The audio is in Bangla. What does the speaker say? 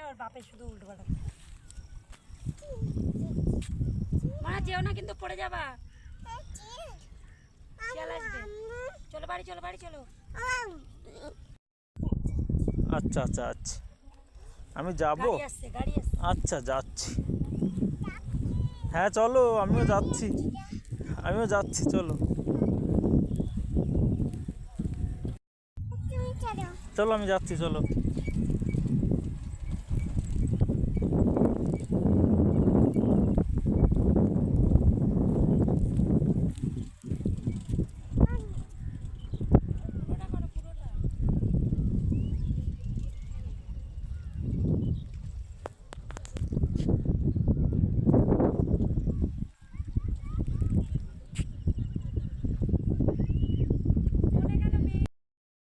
আর বাপে শুধু উল্টো পাল্টা। মা যেও না কিন্তু পড়ে যাবা, শিয়াল আসবে। চলো বাড়ি চলো, বাড়ি চলো। আচ্ছা আচ্ছা আচ্ছা, আমি যাবো। গাড়ি আসছে, গাড়ি আসছে। আচ্ছা যাচ্ছি, হ্যাঁ চলো, আমিও যাচ্ছি, আমিও যাচ্ছি, চলো চলো, আমি যাচ্ছি, চলো।